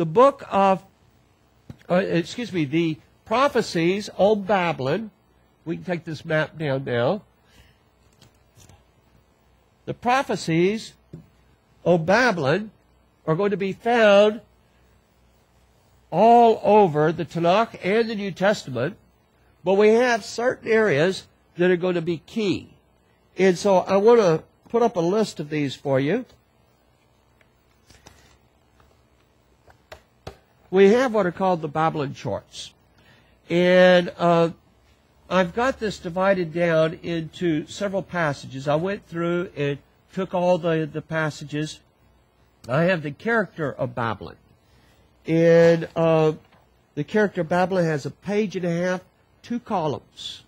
the book of, the prophecies on Babylon. We can take this map down now. The prophecies on Babylon are going to be found all over the Tanakh and the New Testament, but we have certain areas that are going to be key. And so I want to put up a list of these for you. We have what are called the Babylon charts. And I've got this divided down into several passages. I went through and took all the passages. I have the character of Babylon. And the character of Babylon has a page and a half, 2 columns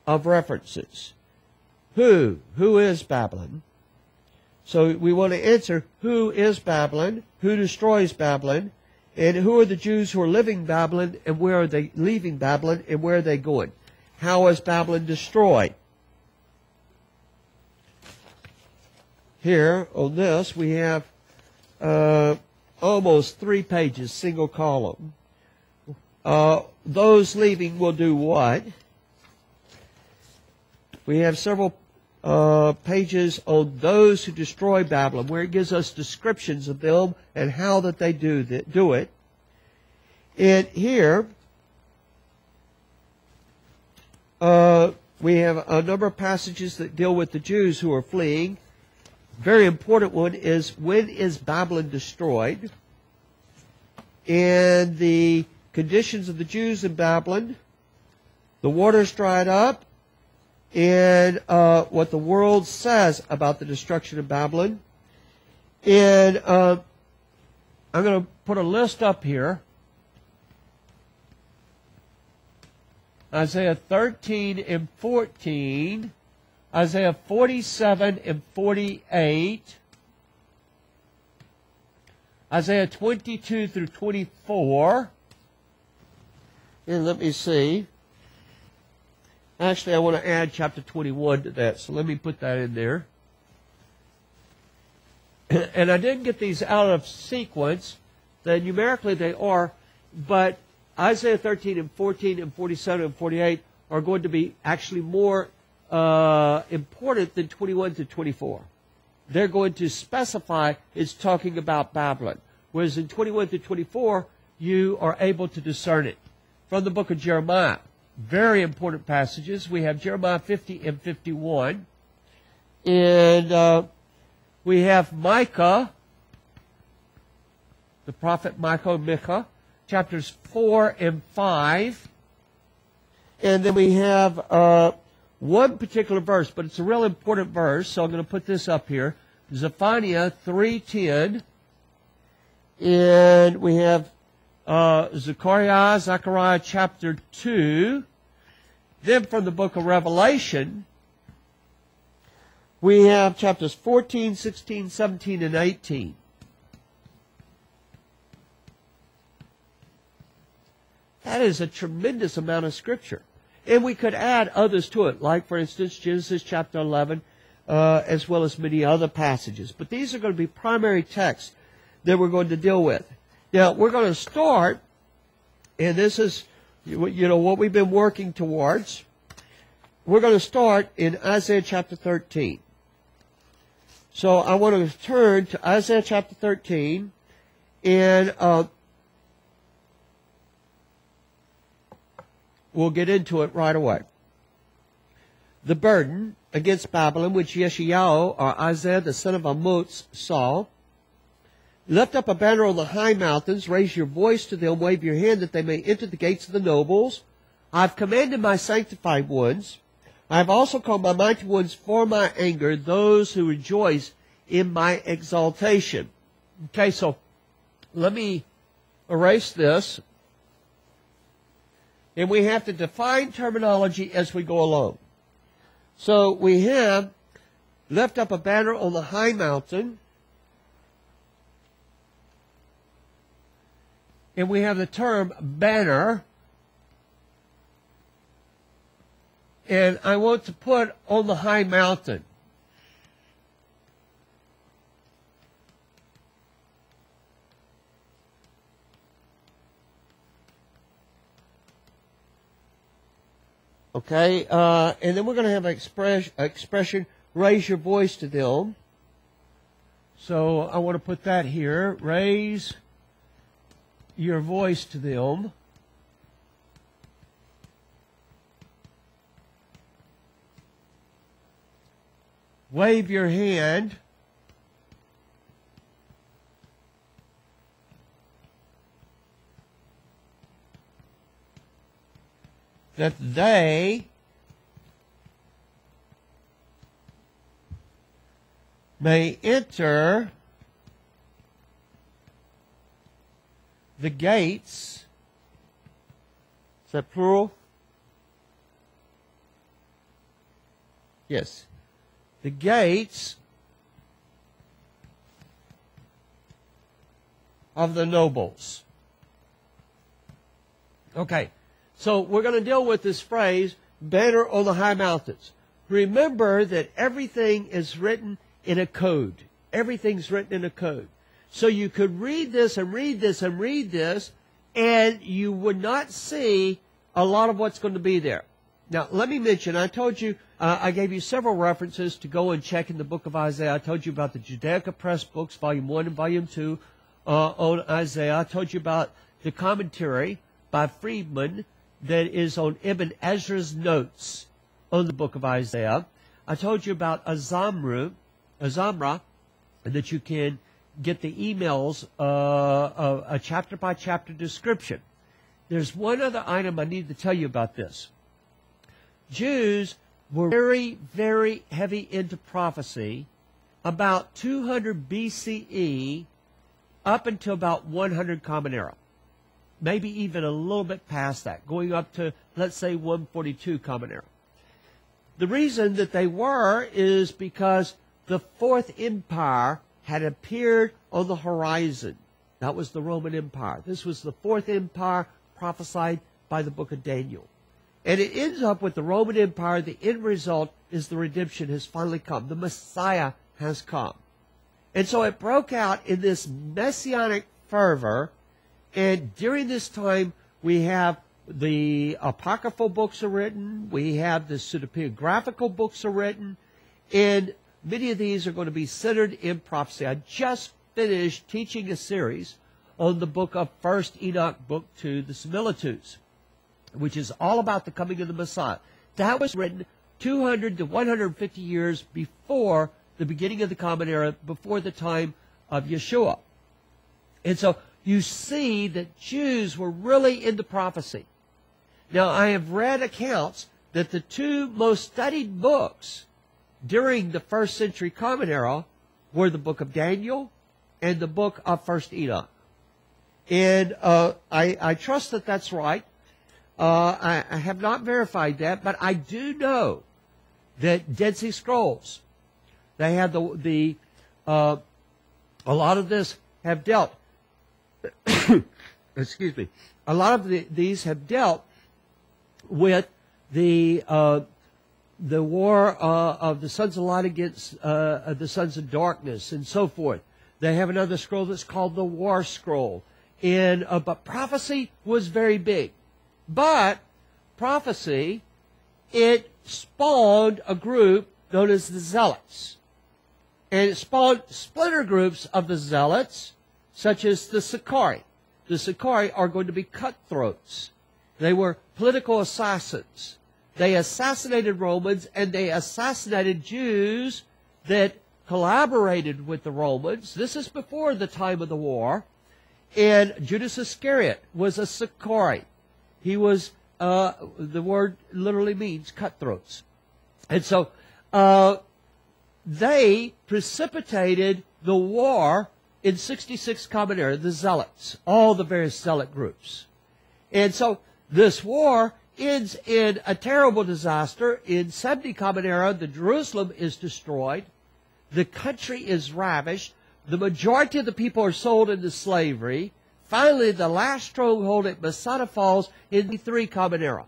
of references. Who is Babylon? So we want to answer, who is Babylon? Who destroys Babylon? And who are the Jews who are living Babylon, and where are they leaving Babylon, and where are they going? How is Babylon destroyed? Here on this we have almost 3 pages, single column. Those leaving will do what? We have several pages on those who destroy Babylon, where it gives us descriptions of them and how that they do it. And here we have a number of passages that deal with the Jews who are fleeing. Very important one is, when is Babylon destroyed? And the conditions of the Jews in Babylon, the waters dried up, and what the world says about the destruction of Babylon. And I'm going to put a list up here. Isaiah 13 and 14, Isaiah 47 and 48, Isaiah 22 through 24, and let me see. Actually, I want to add chapter 21 to that, so let me put that in there. And I didn't get these out of sequence. Numerically they are, but Isaiah 13 and 14 and 47 and 48 are going to be actually more important than 21 to 24. They're going to specify it's talking about Babylon. Whereas in 21 to 24, you are able to discern it. From the book of Jeremiah, very important passages. We have Jeremiah 50 and 51. And we have Micah, the prophet Micah, chapters 4 and 5. And then we have one particular verse, but it's a real important verse, so I'm going to put this up here. Zephaniah 3:10. And we have Zechariah chapter 2. Then from the book of Revelation, we have chapters 14, 16, 17, and 18. That is a tremendous amount of Scripture. And we could add others to it, like, for instance, Genesis chapter 11, as well as many other passages. But these are going to be primary texts that we're going to deal with. Now, we're going to start, and this is, what we've been working towards. We're going to start in Isaiah chapter 13. So I want to turn to Isaiah chapter 13, and we'll get into it right away. The burden against Babylon, which Yeshayahu, or Isaiah the son of Amoz, saw. Lift up a banner on the high mountains, raise your voice to them, wave your hand that they may enter the gates of the nobles. I have commanded my sanctified ones. I have also called my mighty ones for my anger, those who rejoice in my exaltation. Okay, so let me erase this. And we have to define terminology as we go along. So we have, lift up a banner on the high mountain. And we have the term banner. And I want to put on the high mountain. Okay, and then we're going to have an expression, raise your voice to them. So I want to put that here. Raise your voice to them. Wave your hand. That they may enter the gates. Is that plural? Yes. The gates of the nobles. Okay. So we're going to deal with this phrase, banner on the high mountains. Remember that everything is written in a code. Everything's written in a code. So you could read this and read this and read this, and you would not see a lot of what's going to be there. Now, let me mention, I told you, I gave you several references to go and check in the book of Isaiah. I told you about the Judaica Press books, Volume 1 and Volume 2 on Isaiah. I told you about the commentary by Friedman that is on Ibn Ezra's notes on the book of Isaiah. I told you about Azamra, and that you can get the emails, a chapter-by-chapter description. There's one other item I need to tell you about this. Jews were very, very heavy into prophecy about 200 BCE up until about 100 Common Era. Maybe even a little bit past that, going up to, let's say, 142 Common Era. The reason that they were is because the Fourth Empire had appeared on the horizon. That was the Roman Empire. This was the Fourth Empire prophesied by the book of Daniel. And it ends up with the Roman Empire. The end result is the redemption has finally come. The Messiah has come. And so it broke out in this messianic fervor. And during this time, we have the apocryphal books are written. We have the pseudepigraphical books are written. And many of these are going to be centered in prophecy. I just finished teaching a series on the book of 1 Enoch, book 2, the Similitudes, which is all about the coming of the Messiah. That was written 200 to 150 years before the beginning of the Common Era, before the time of Yeshua. And so you see that Jews were really into prophecy. Now, I have read accounts that the two most studied books during the first century Common Era were the book of Daniel and the book of 1 Enoch. And I trust that that's right. I have not verified that, but I do know that Dead Sea Scrolls, they have a lot of this have dealt, excuse me, a lot of these have dealt with the war of the sons of light against the sons of darkness and so forth. They have another scroll that's called the War Scroll. And but prophecy was very big. But prophecy, it spawned a group known as the Zealots. And it spawned splinter groups of the Zealots, such as the Sicarii. The Sicarii are going to be cutthroats. They were political assassins. They assassinated Romans, and they assassinated Jews that collaborated with the Romans. This is before the time of the war. And Judas Iscariot was a Sicarii. He was, the word literally means cutthroats. And so they precipitated the war in 66 Common Era, the Zealots, all the various Zealot groups. And so this war ends in a terrible disaster. In 70 Common Era, the Jerusalem is destroyed. The country is ravished. The majority of the people are sold into slavery. Finally, the last stronghold at Masada falls in the 3 Common Era.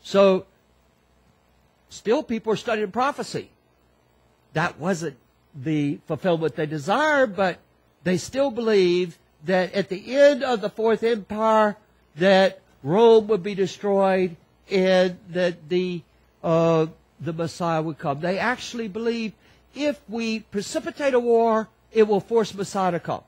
So, still people are studying prophecy. That wasn't the fulfillment they desired, but they still believed that at the end of the Fourth Empire, that Rome would be destroyed and that the Messiah would come. They actually believe if we precipitate a war, it will force Messiah to come.